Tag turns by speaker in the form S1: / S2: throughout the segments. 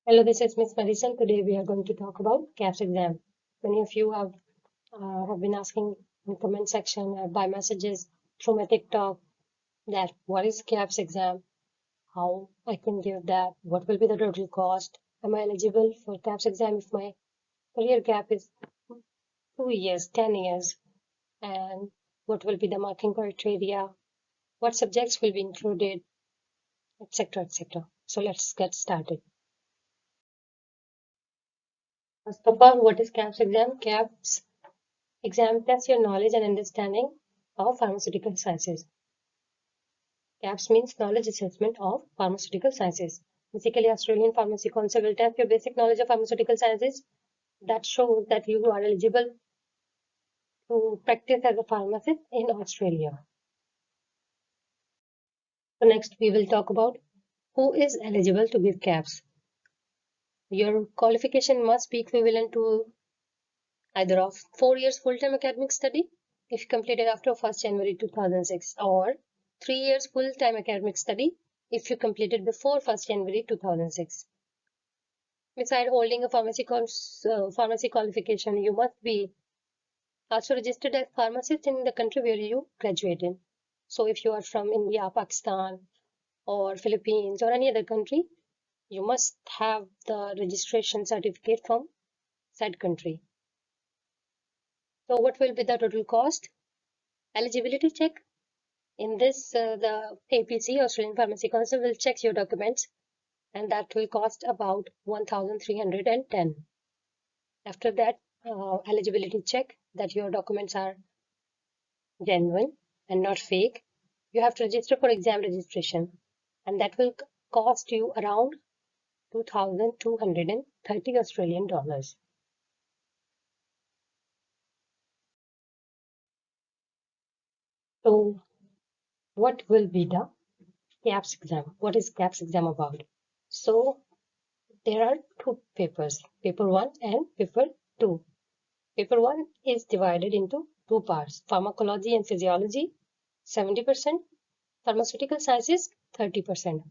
S1: Hello, this is Miss Madison. Today we are going to talk about KAPS exam. Many of you have been asking in the comment section by messages through my TikTok that what is KAPS exam, how I can give that, what will be the total cost, am I eligible for KAPS exam if my career gap is 2 years, 10 years, and what will be the marking criteria, what subjects will be included, etc. etc. So let's get started. First of all, what is KAPS exam? KAPS exam tests your knowledge and understanding of pharmaceutical sciences. KAPS means Knowledge Assessment of Pharmaceutical Sciences. Basically, Australian Pharmacy Council will test your basic knowledge of pharmaceutical sciences. That shows that you are eligible to practice as a pharmacist in Australia. So next, we will talk about who is eligible to give KAPS. Your qualification must be equivalent to either of 4 years full-time academic study if completed after 1st January 2006 or 3 years full-time academic study if you completed before 1st January 2006. Besides holding a pharmacy qualification, you must be also registered as pharmacist in the country where you graduated. So if you are from India, Pakistan, or Philippines, or any other country, you must have the registration certificate from said country. So what will be the total cost? Eligibility check. In this, the APC, Australian Pharmacy Council, will check your documents, and that will cost about 1,310. After that, eligibility check that your documents are genuine and not fake. You have to register for exam registration, and that will cost you around 2,230 Australian dollars. So, what will be the KAPS exam? What is KAPS exam about? So, there are two papers, paper 1 and paper 2. Paper 1 is divided into two parts, pharmacology and physiology, 70%, pharmaceutical sciences, 30%.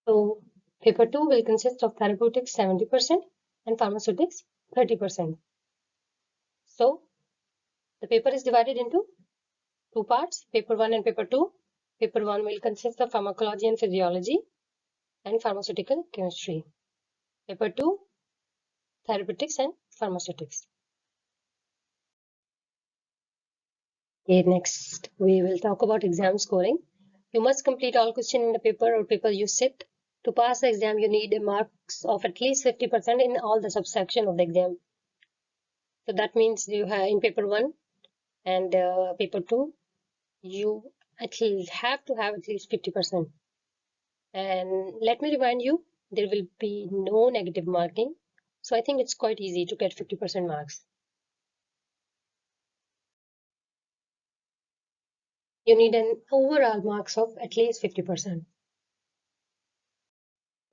S1: So, paper 2 will consist of therapeutics, 70%, and pharmaceutics, 30%. So, the paper is divided into two parts, paper 1 and paper 2. Paper 1 will consist of pharmacology and physiology and pharmaceutical chemistry. Paper 2, therapeutics and pharmaceutics. Okay, next we will talk about exam scoring. You must complete all questions in the paper or paper you sit. To pass the exam, you need marks of at least 50% in all the subsection of the exam. So that means you have in paper 1 and paper 2, you have to have at least 50%. And let me remind you, there will be no negative marking. So I think it's quite easy to get 50% marks. You need an overall marks of at least 50%.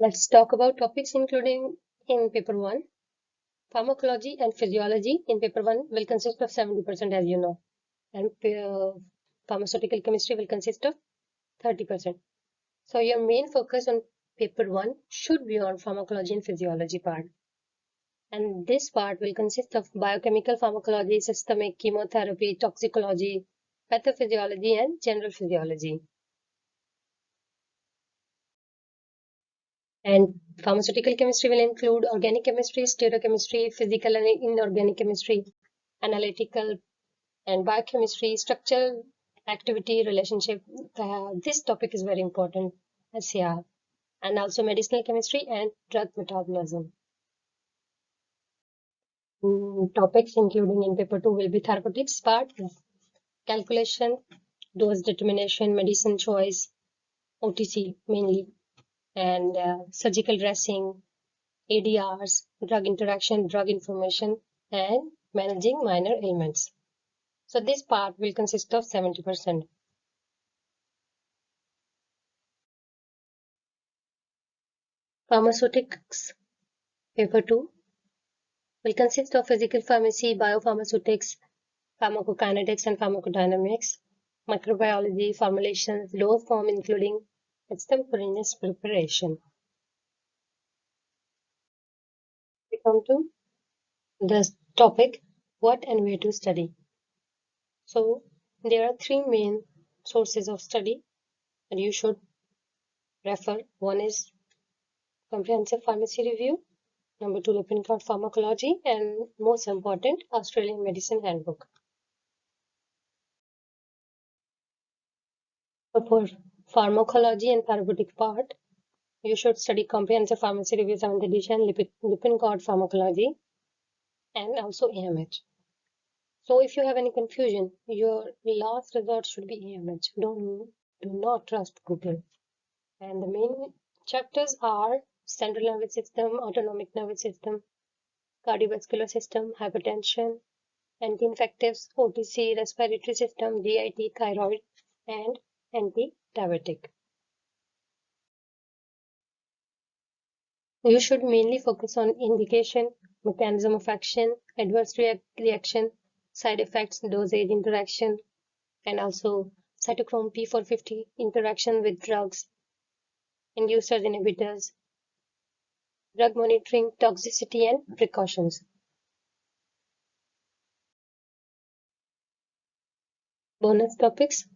S1: Let's talk about topics including in paper 1. Pharmacology and physiology in paper 1 will consist of 70% as you know. And pharmaceutical chemistry will consist of 30%. So your main focus on paper 1 should be on pharmacology and physiology part. And this part will consist of biochemical pharmacology, systemic chemotherapy, toxicology, pathophysiology, and general physiology. And pharmaceutical chemistry will include organic chemistry, stereochemistry, physical and inorganic chemistry, analytical and biochemistry, structural activity relationship. This topic is very important, SCR, and also medicinal chemistry and drug metabolism. Topics including in paper 2 will be therapeutics part, calculation, dose determination, medicine choice, OTC mainly, and surgical dressing, ADRs, drug interaction, drug information, and managing minor ailments. So this part will consist of 70%. Pharmaceutics, paper 2, will consist of physical pharmacy, biopharmaceutics, pharmacokinetics, and pharmacodynamics. microbiology, formulations, dose form including extemporaneous preparation. We come to the topic, what and where to study. So there are three main sources of study that you should refer. One is comprehensive pharmacy review, number two, Lippincott pharmacology, and most important, Australian medicine handbook. So for pharmacology and therapeutic part, you should study comprehensive pharmacy review 7th edition, Lippincott pharmacology, and also AMH. So if you have any confusion, your last resort should be AMH. Do not trust Google. And the main chapters are central nervous system, autonomic nervous system, cardiovascular system, hypertension, anti-infectives, OTC, respiratory system, GIT, thyroid, and anti-diabetic. You should mainly focus on indication, mechanism of action, adverse reaction, side effects, dosage interaction, and also cytochrome P450 interaction with drugs, inducers, inhibitors, drug monitoring, toxicity, and precautions. Bonus topics: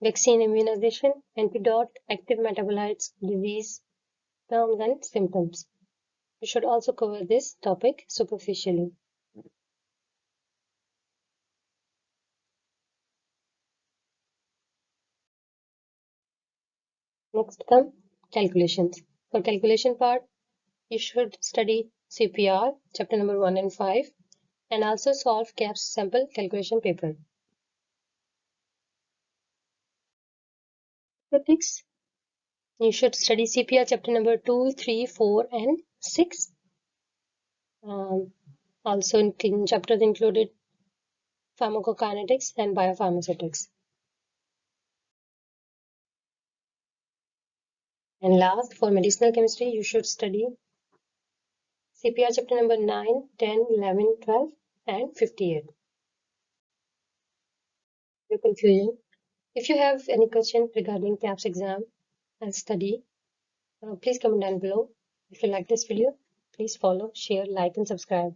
S1: vaccine immunization, antidote, active metabolites, disease, terms, and symptoms. We should also cover this topic superficially. Next come calculations. For calculation part, you should study CPR, chapter number 1 and 5, and also solve KAPS sample calculation paper. Topics: you should study CPR chapter number 2, 3, 4, and 6. Also in chapters included pharmacokinetics and biopharmaceutics. And last, for medicinal chemistry, you should study CPR chapter number 9, 10, 11, 12, and 58. Your confusion. If you have any question regarding KAPS exam and study, please comment down below. If you like this video, please follow, share, like, and subscribe.